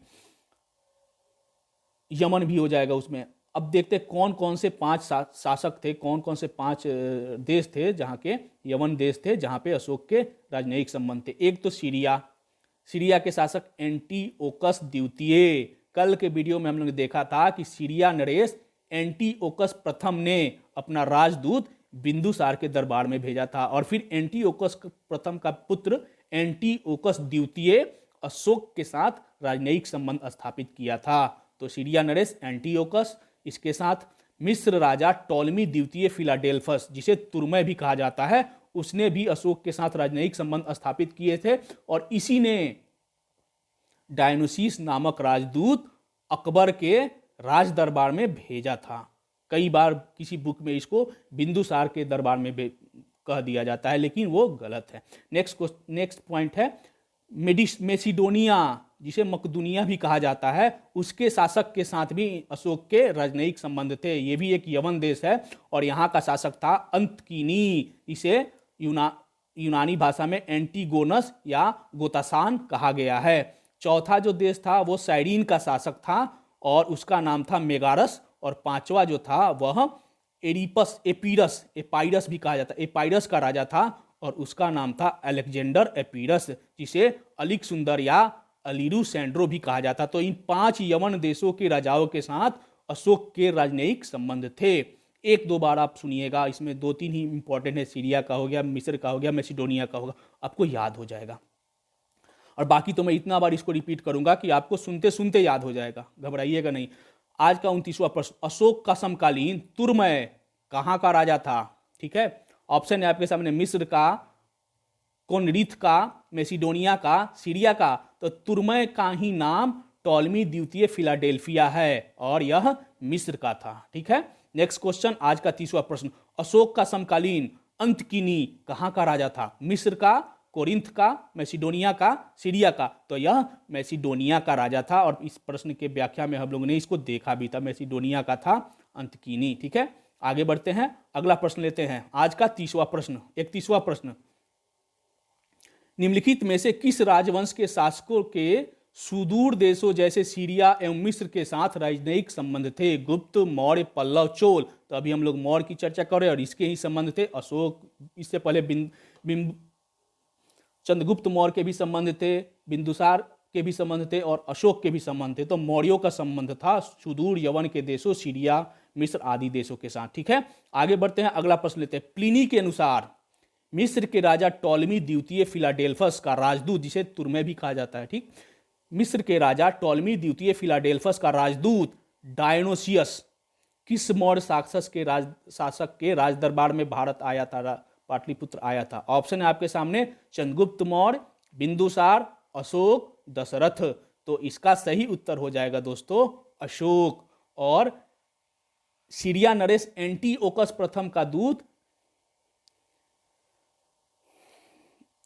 यमन भी हो जाएगा उसमें। अब देखते हैं कौन कौन से 5 शासक थे, कौन कौन से 5 देश थे जहाँ के यवन देश थे, जहाँ पे अशोक के राजनयिक संबंध थे। एक तो सीरिया, सीरिया के शासक एंटीओकस द्वितीय। कल के वीडियो में हम लोग ने देखा था कि सीरिया नरेश एंटीओकस प्रथम ने अपना राजदूत बिंदुसार के दरबार में भेजा था और फिर एंटीओकस प्रथम का पुत्र एंटीओकस द्वितीय अशोक के साथ राजनयिक संबंध स्थापित किया था। तो सीरिया नरेश एंटीओकस, इसके साथ मिस्र राजा टॉलमी द्वितीय फिलाडेल्फस, जिसे तुर्मै भी कहा जाता है, उसने भी अशोक के साथ राजनयिक संबंध स्थापित किए थे और इसी ने डायनोसिस नामक राजदूत अकबर के राज दरबार में भेजा था। कई बार किसी बुक में इसको बिंदुसार के दरबार में कह दिया जाता है, लेकिन वो गलत है। नेक्स्ट पॉइंट है मेसिडोनिया, जिसे मकदूनिया भी कहा जाता है, उसके शासक के साथ भी अशोक के राजनयिक संबंध थे। ये भी एक यवन देश है और यहाँ का शासक था अंतकीनी। इसे यूनानी भाषा में एंटीगोनस या गोतासान कहा गया है। चौथा जो देश था वो साइरीन का शासक था और उसका नाम था मेगारस, और पांचवा जो था वह एपाइरस भी कहा जाता है, एपाइरस का राजा था और उसका नाम था अलेक्जेंडर एपीरस, जिसे अलिक सुंदर या अलीरू सेंड्रो भी कहा जाता। तो इन 5 यवन देशों के राजाओं के साथ अशोक के राजनयिक संबंध थे। एक दो बार आप सुनिएगा, इसमें 2-3 ही इंपॉर्टेंट है, सीरिया का हो गया, मिस्र का हो गया, मैसिडोनिया का होगा, आपको याद हो जाएगा। और बाकी तो मैं इतना बार इसको रिपीट करूंगा कि आपको सुनते सुनते याद हो जाएगा, घबराइएगा नहीं। आज का 29वां प्रश्न, अशोक का समकालीन तुर्मै कहाँ का राजा था? ठीक है, ऑप्शन है आपके सामने, मिस्र का, कोनरिथ का, मैसिडोनिया का, सीरिया का। तो तुर्मै का ही नाम टॉलमी द्वितीय फिलाडेल्फिया है और यह मिस्र का था। ठीक है, नेक्स्ट क्वेश्चन, आज का 30वां प्रश्न, अशोक का समकालीन अंतकिनी कहाँ का राजा था? मिस्र का, कोरिंथ का, मैसिडोनिया का, सीरिया का। तो यह मैसिडोनिया का राजा था और इस प्रश्न के व्याख्या में हम लोगों ने इसको देखा भी था, मैसिडोनिया का था अंतकिनी। ठीक है, आगे बढ़ते हैं, अगला प्रश्न लेते हैं, आज का 30वां प्रश्न, 31वां प्रश्न, निम्नलिखित में से किस राजवंश के शासकों के सुदूर देशों जैसे सीरिया एवं मिस्र के साथ राजनयिक संबंध थे? गुप्त, मौर्य, पल्लव, चोल। तो अभी हम लोग मौर्य की चर्चा कर रहे हैं और इसके ही संबंध थे। अशोक, इससे पहले चंद्रगुप्त मौर्य के भी संबंध थे, बिंदुसार के भी संबंध थे और अशोक के भी संबंध थे। तो मौर्यों का संबंध था सुदूर यवन के देशों सीरिया, मिस्र आदि देशों के साथ। ठीक है, आगे बढ़ते हैं, अगला प्रश्न लेते हैं। प्लिनी के अनुसार मिस्र के राजा टॉलमी द्वितीय फिलाडेल्फस का राजदूत, जिसे तुर्मै भी कहा जाता है, ठीक, मिस्र के राजा टॉलमी द्वितीय फिलाडेल्फस का राजदूत डायनोसियस किस मौर्य शासक के राज दरबार में भारत आया था, पाटलिपुत्र आया था? ऑप्शन है आपके सामने, चंद्रगुप्त मौर्य, बिंदुसार, अशोक, दशरथ। तो इसका सही उत्तर हो जाएगा दोस्तों अशोक। और सीरिया नरेश एंटीओकस प्रथम का दूत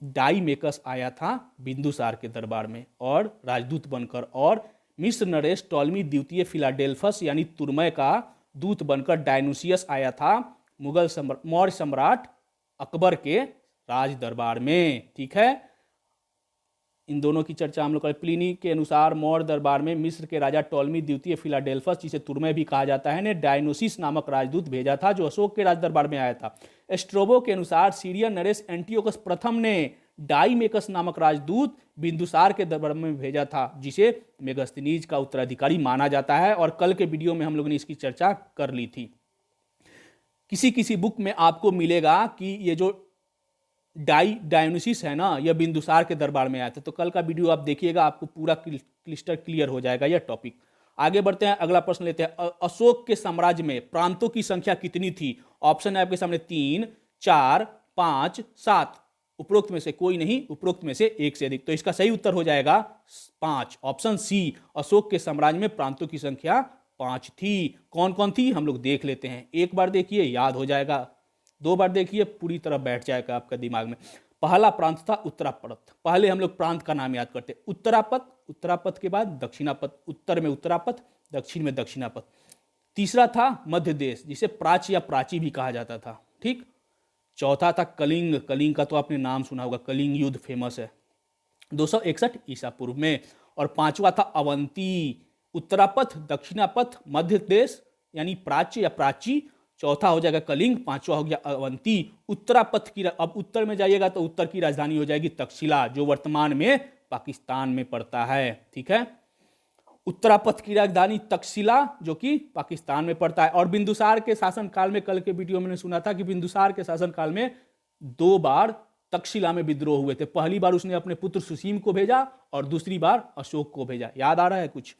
डाइमेकस आया था बिंदुसार के दरबार में और राजदूत बनकर, और मिस्र नरेश टॉलमी द्वितीय फिलाडेल्फस यानी तुर्मै का दूत बनकर डायनोसियस आया था मौर्य सम्राट अकबर के राज दरबार में। ठीक है, इन दोनों की चर्चा हम लोग करें। प्लिनी के अनुसार मौर्य दरबार में मिस्र के राजा टॉलमी द्वितीय फिलाडेल्फस, जिसे तुर्मै भी कहा जाता है, ने डायनोसिस नामक राजदूत भेजा था जो अशोक के राज दरबार में आया था। स्ट्रोबो के अनुसार सीरिया नरेश एंटीओकस प्रथम ने डाइमेकस नामक राजदूत बिंदुसार के दरबार में भेजा था, जिसे मेगस्थनीज का उत्तराधिकारी माना जाता है और कल के वीडियो में हम लोगों ने इसकी चर्चा कर ली थी। किसी किसी बुक में आपको मिलेगा कि ये जो डायनोसिस है ना, यह बिंदुसार के दरबार में आया था। तो कल का वीडियो आप देखिएगा, आपको पूरा क्लियर हो जाएगा यह टॉपिक। आगे बढ़ते हैं, अगला प्रश्न लेते हैं। अशोक के साम्राज्य में प्रांतों की संख्या कितनी थी? ऑप्शन है आपके सामने 3, 4, 5, 7। उपरोक्त में से कोई नहीं, उपरोक्त में से एक से अधिक। तो इसका सही उत्तर हो जाएगा 5, ऑप्शन सी। अशोक के साम्राज्य में प्रांतों की संख्या 5 थी। कौन कौन थी हम लोग देख लेते हैं। एक बार देखिए याद हो जाएगा, 2 बार देखिए पूरी तरह बैठ जाएगा आपका दिमाग में। पहला प्रांत था उत्तरापथ। पहले हम लोग प्रांत का नाम याद करते हैं, उत्तरापथ, उत्तरापथ के बाद दक्षिणापथ, उत्तर में उत्तरापथ, दक्षिण में दक्षिणापथ। तीसरा था मध्य देश, जिसे प्राच या प्राची भी कहा जाता था, ठीक। चौथा था कलिंग, कलिंग का तो आपने नाम सुना होगा, कलिंग युद्ध फेमस है 261 ईसा पूर्व में। और पांचवा था अवंती। उत्तरापथ, दक्षिणापथ, मध्य देश यानी प्राच्य या प्राची, चौथा हो जाएगा कलिंग, पांचवा हो गया अवंती। उत्तरापथ की, अब उत्तर में जाइएगा तो उत्तर की राजधानी हो जाएगी तक्षशिला, जो वर्तमान में पाकिस्तान में पड़ता है, ठीक है। उत्तरापथ की राजधानी तक्षशिला, जो कि पाकिस्तान में पड़ता है। और बिंदुसार के शासनकाल में, कल के वीडियो में सुना था कि बिंदुसार के शासनकाल में 2 बार तक्षशिला में विद्रोह हुए थे। पहली बार उसने अपने पुत्र सुसीम को भेजा और दूसरी बार अशोक को भेजा। याद आ रहा है कुछ।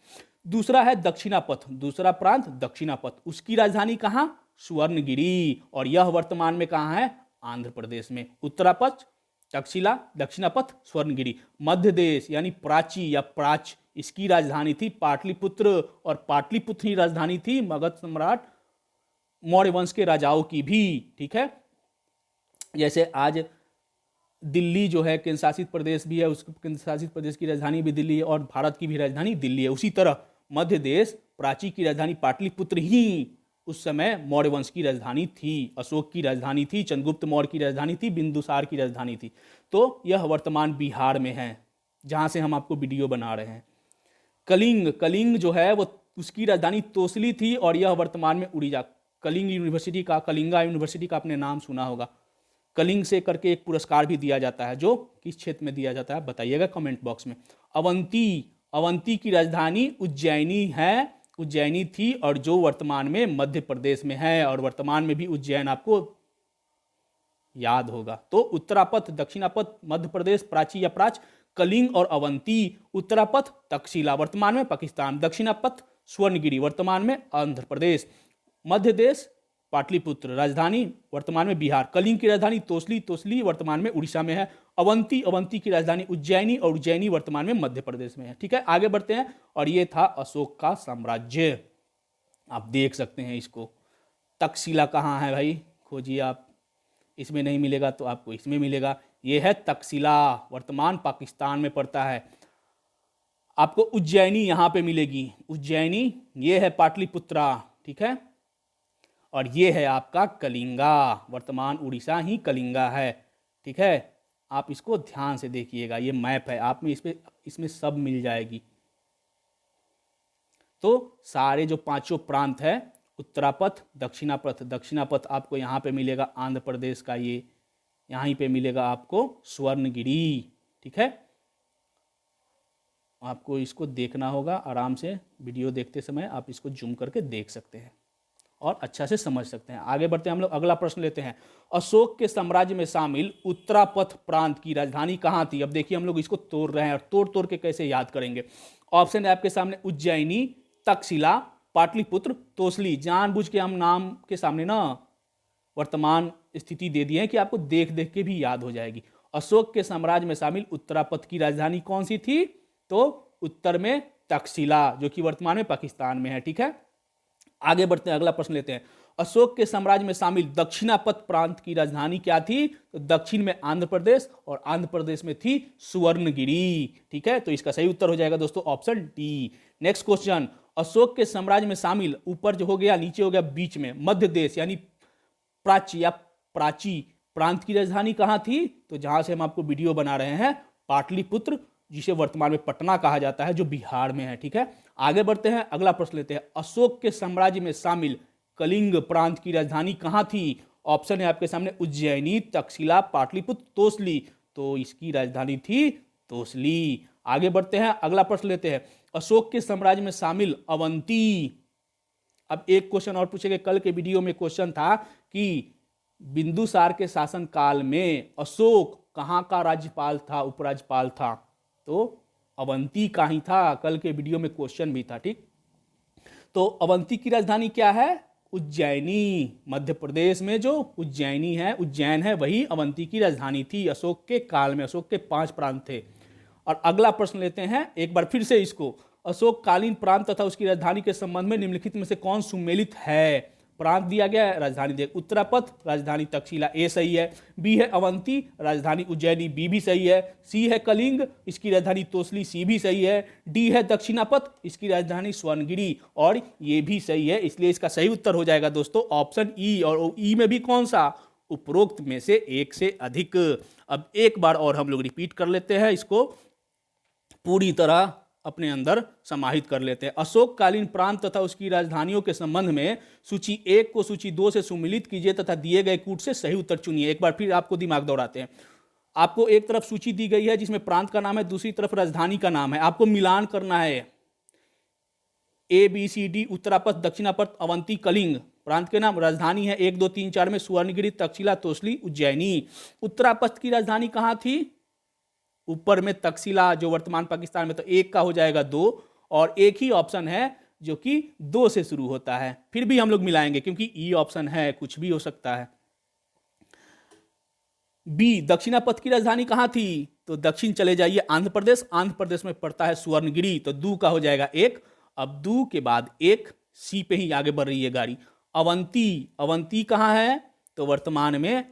दूसरा है दक्षिणापथ, दूसरा प्रांत दक्षिणापथ, उसकी राजधानी कहां, सुवर्णगिरी, और यह वर्तमान में कहां है, आंध्र प्रदेश में। उत्तरापथ, तक्षशिला, दक्षिणापथ, स्वर्णगिरी। मध्य देश यानी प्राची या प्राच, इसकी राजधानी थी पाटलिपुत्र, और पाटलिपुत्र ही राजधानी थी मगध सम्राट मौर्य वंश के राजाओं की भी, ठीक है। जैसे आज दिल्ली जो है केंद्र शासित प्रदेश भी है, उस केंद्र शासित प्रदेश की राजधानी भी दिल्ली है, और भारत की भी राजधानी दिल्ली है। उसी तरह मध्य देश प्राची की राजधानी पाटलिपुत्र ही उस समय मौर्य वंश की राजधानी थी, अशोक की राजधानी थी, चंद्रगुप्त मौर्य की राजधानी थी, बिंदुसार की राजधानी थी। तो यह वर्तमान बिहार में है, जहां से हम आपको वीडियो बना रहे हैं। कलिंग, कलिंग जो है वो, उसकी राजधानी तोसली थी, और यह वर्तमान में उड़ीसा। कलिंग यूनिवर्सिटी का, कलिंगा यूनिवर्सिटी का आपने नाम सुना होगा। कलिंग से करके एक पुरस्कार भी दिया जाता है, जो किस क्षेत्र में दिया जाता है बताइएगा कमेंट बॉक्स में। अवंती, अवंती की राजधानी उज्जैनी है, उज्जैनी थी, और जो वर्तमान में मध्य प्रदेश में है, और वर्तमान में भी उज्जैन आपको याद होगा। तो उत्तरापथ, दक्षिणापथ, मध्य प्रदेश प्राची या प्राच, कलिंग और अवंती। उत्तरापथ तक्षशिला, वर्तमान में पाकिस्तान। दक्षिणापथ स्वर्णगिरी, वर्तमान में आंध्र प्रदेश। मध्य देश पाटलिपुत्र, राजधानी वर्तमान में बिहार। कलिंग की राजधानी तोसली, तोसली वर्तमान में उड़ीसा में है। अवंती, अवंती की राजधानी उज्जैनी, और उज्जैनी वर्तमान में मध्य प्रदेश में है, ठीक है। आगे बढ़ते हैं। और ये था अशोक का साम्राज्य, आप देख सकते हैं इसको। तक्षशिला कहाँ है भाई, खोजिए आप, इसमें नहीं मिलेगा तो आपको इसमें मिलेगा। ये है तक्षशिला, वर्तमान पाकिस्तान में पड़ता है। आपको उज्जैनी यहां पे मिलेगी, उज्जैनी, ये है पाटलिपुत्रा, ठीक है। और ये है आपका कलिंगा, वर्तमान उड़ीसा ही कलिंगा है, ठीक है। आप इसको ध्यान से देखिएगा, ये मैप है, आप में इसमें सब मिल जाएगी। तो सारे जो 5 प्रांत है, उत्तरापथ, दक्षिणापथ, दक्षिणापथ आपको यहाँ पे मिलेगा आंध्र प्रदेश का, ये यहीं पे मिलेगा आपको स्वर्णगिरी, ठीक है। आपको इसको देखना होगा आराम से, वीडियो देखते समय आप इसको जूम करके देख सकते हैं और अच्छा से समझ सकते हैं। आगे बढ़ते हैं, हम लोग अगला प्रश्न लेते हैं। अशोक के साम्राज्य में शामिल उत्तरापथ प्रांत की राजधानी कहाँ थी। अब देखिए हम लोग इसको तोड़ रहे हैं, और तोड़ तोड़ के कैसे याद करेंगे। ऑप्शन है आपके सामने, उज्जैनी, तक्षशिला, पाटलिपुत्र, तोसली। जानबूझ के हम नाम के सामने ना वर्तमान स्थिति दे दी है कि आपको देख देख के भी याद हो जाएगी। अशोक के साम्राज्य में शामिल उत्तरापथ की राजधानी कौन सी थी, तो उत्तर में तक्षशिला, जो कि वर्तमान में पाकिस्तान में है, ठीक है। आगे बढ़ते हैं, अगला प्रश्न लेते हैं। अशोक के साम्राज्य में शामिल दक्षिणापथ प्रांत की राजधानी क्या थी, तो दक्षिण में आंध्र प्रदेश, और आंध्र प्रदेश में थी सुवर्णगिरी, ठीक है। तो इसका सही उत्तर हो जाएगा दोस्तों option D. Next question, Ashok के साम्राज्य में शामिल, ऊपर जो हो गया नीचे हो गया बीच में, मध्य देश यानी प्राची या प्राची प्रांत की राजधानी कहां थी, तो जहां से हम आपको वीडियो बना रहे हैं, पाटलिपुत्र, जिसे वर्तमान में पटना कहा जाता है, जो बिहार में है, ठीक है। आगे बढ़ते हैं, अगला प्रश्न लेते हैं। अशोक के साम्राज्य में शामिल कलिंग प्रांत की राजधानी कहां थी। ऑप्शन है आपके सामने, उज्जैनी, तक्षशिला, पाटलिपुत्र, तोसली। तो इसकी राजधानी थी तोसली। आगे बढ़ते हैं, अगला प्रश्न लेते हैं। अशोक के साम्राज्य में शामिल अवंती। अब एक क्वेश्चन और पूछेंगे, कल के वीडियो में क्वेश्चन था कि बिंदुसार के शासन काल में अशोक कहां का राज्यपाल था, उपराज्यपाल था, तो अवंती का ही था। कल के वीडियो में क्वेश्चन भी था, ठीक। तो अवंती की राजधानी क्या है, उज्जैनी। मध्य प्रदेश में जो उज्जैनी है, उज्जैन है, वही अवंती की राजधानी थी अशोक के काल में। अशोक के 5 प्रांत थे। और अगला प्रश्न लेते हैं एक बार फिर से इसको। अशोक कालीन प्रांत तथा उसकी राजधानी के संबंध में निम्नलिखित में से कौन सुमेलित है? प्रांत दिया गया है, राजधानी देख उत्तरापथ, राजधानी तक्षशिला, ए सही है। बी है अवंती, राजधानी उज्जैनी, बी भी सही है। सी है कलिंग, इसकी राजधानी तोसली, सी भी सही है। डी है दक्षिणापथ, इसकी राजधानी स्वर्णगिरी, और ये भी सही है। इसलिए इसका सही उत्तर हो जाएगा दोस्तों ऑप्शन ई। और ई में भी कौन सा? उपरोक्त में से एक से अधिक। अब एक बार और हम लोग रिपीट कर लेते हैं, इसको पूरी तरह अपने अंदर समाहित कर लेते हैं। अशोक कालीन प्रांत तथा उसकी राजधानियों के संबंध में सूची 1 को सूची 2 से सुमिलित कीजिए तथा दिए गए कूट से सही उत्तर चुनिए। एक बार फिर आपको दिमाग दौड़ाते हैं। आपको एक तरफ सूची दी गई है जिसमें प्रांत का नाम है, दूसरी तरफ राजधानी का नाम है। आपको मिलान करना है। A B C D, Uttarapath, Dakshinapath, Avanti, Kalinga. प्रांत के नाम, राजधानी है 1 2 3 4 में स्वर्णगिरी, तक्षशिला, तोसली, उज्जैनी। उत्तरापथ की राजधानी कहां थी? ऊपर में तक्षशिला, जो वर्तमान पाकिस्तान में, तो 1 का हो जाएगा 2, और एक ही ऑप्शन है जो कि 2 से शुरू होता है। फिर भी हम लोग मिलाएंगे क्योंकि ई ऑप्शन है, कुछ भी हो सकता है। बी, दक्षिणापथ की राजधानी कहां थी? तो दक्षिण चले जाइए, आंध्र प्रदेश। आंध्र प्रदेश में पड़ता है स्वर्णगिरी, तो 2 का हो जाएगा 1। अब 2 के बाद 1, सी पे ही आगे बढ़ रही है गाड़ी। अवंती, अवंती कहां है? तो वर्तमान में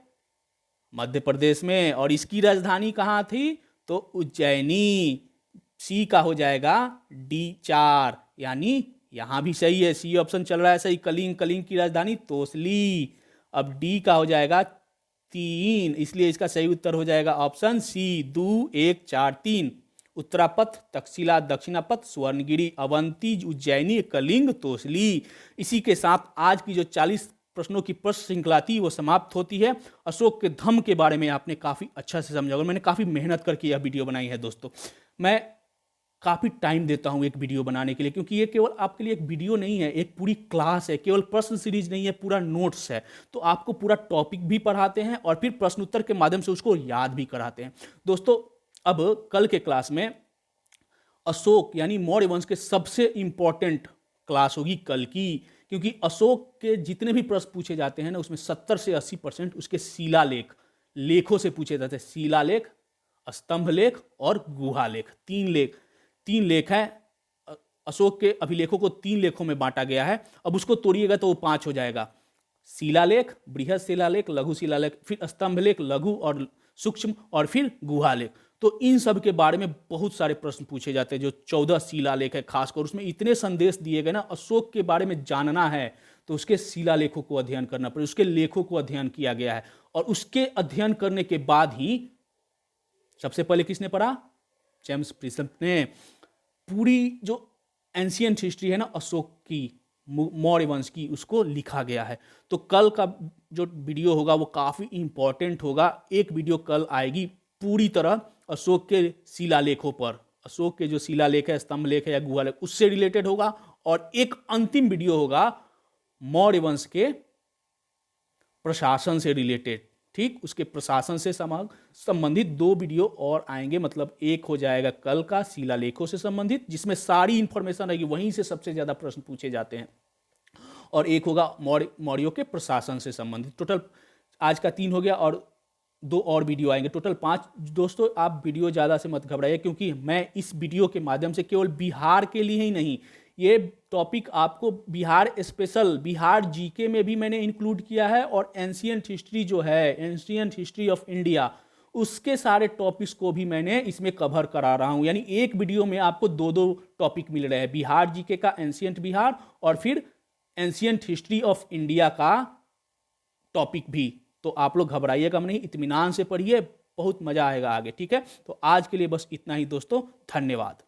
मध्य प्रदेश में, और इसकी राजधानी कहां थी? तो उज्जैनी। सी का हो जाएगा D4, यानी यहां भी सही है, सी ऑप्शन चल रहा है सही। कलिंग, कलिंग की राजधानी तोसली। अब डी का हो जाएगा 3, इसलिए इसका सही उत्तर हो जाएगा ऑप्शन सी, 2 1 4 3। उत्तरापथ, तक्षशिला, दक्षिणापथ, स्वर्णगिरी, अवंती, उज्जैनी, कलिंग, तोसली। इसी के साथ आज की जो 40 प्रश्नों की प्रश्न श्रृंखला थी वो समाप्त होती है। अशोक के धम्म के बारे में आपने काफ़ी अच्छा से समझा और मैंने काफ़ी मेहनत करके यह वीडियो बनाई है दोस्तों। मैं काफ़ी टाइम देता हूं एक वीडियो बनाने के लिए, क्योंकि ये केवल आपके लिए एक वीडियो नहीं है, एक पूरी क्लास है, केवल प्रश्न सीरीज नहीं है, पूरा नोट्स है। तो आपको पूरा टॉपिक भी पढ़ाते हैं और फिर प्रश्न उत्तर के माध्यम से उसको याद भी कराते हैं दोस्तों। अब कल के क्लास में अशोक यानी मौर्य वंश के सबसे इंपॉर्टेंट क्लास होगी कल की, क्योंकि अशोक के जितने भी प्रश्न पूछे जाते हैं ना, उसमें 70 से 80% उसके शिलालेख, लेखों से पूछे जाते हैं। शिलालेख, स्तंभ लेख और गुहा लेख, 3 लेख हैं। अशोक के अभिलेखों को 3 लेखों में बांटा गया है। अब उसको तोड़िएगा तो वो 5 हो जाएगा। शिलालेख, बृहद शिलालेख, लघु शिलालेख, फिर स्तंभ लेख, लघु और सूक्ष्म, और फिर गुहा लेख। तो इन सब के बारे में बहुत सारे प्रश्न पूछे जाते हैं। जो 14 शिलालेख है खासकर, उसमें इतने संदेश दिए गए ना, अशोक के बारे में जानना है तो उसके शिलालेखों को अध्ययन करना पड़े, उसके लेखों को अध्ययन किया गया है। और उसके अध्ययन करने के बाद ही सबसे पहले किसने पढ़ा? जेम्स प्रिस्प ने। पूरी जो एंशिएंट हिस्ट्री है ना अशोक की, मौर्य वंश की, उसको लिखा गया है। तो कल का जो वीडियो होगा वो काफ़ी इंपॉर्टेंट होगा। एक वीडियो कल आएगी पूरी तरह अशोक के शिलालेखों पर। अशोक के जो शिलालेख है, स्तंभ लेख है या गुहा लेख, उससे रिलेटेड होगा। और एक अंतिम वीडियो होगा मौर्य वंश के प्रशासन से रिलेटेड। ठीक, उसके प्रशासन से संबंधित 2 वीडियो और आएंगे। मतलब एक हो जाएगा कल का शिलालेखों से संबंधित, जिसमें सारी इंफॉर्मेशन रहेगी, वहीं से सबसे ज़्यादा प्रश्न पूछे जाते हैं। और एक होगा मौर्यों के प्रशासन से संबंधित। टोटल आज का 3 हो गया और 2 और वीडियो आएंगे, टोटल 5। दोस्तों आप वीडियो ज़्यादा से मत घबराइए, क्योंकि मैं इस वीडियो के माध्यम से केवल बिहार के लिए ही नहीं, ये टॉपिक आपको बिहार स्पेशल, बिहार जीके में भी मैंने इंक्लूड किया है, और एंशिएंट हिस्ट्री जो है, एंशिएंट हिस्ट्री ऑफ इंडिया, उसके सारे टॉपिक्स को भी मैंने इसमें कवर करा रहा हूँ। यानी एक वीडियो में आपको 2 टॉपिक मिल रहे हैं, बिहार जीके का एंशिएंट बिहार और फिर एंशिएंट हिस्ट्री ऑफ इंडिया का टॉपिक भी। तो आप लोग घबराइएगा नहीं, इत्मीनान से पढ़िए, बहुत मजा आएगा आगे। ठीक है, तो आज के लिए बस इतना ही दोस्तों, धन्यवाद।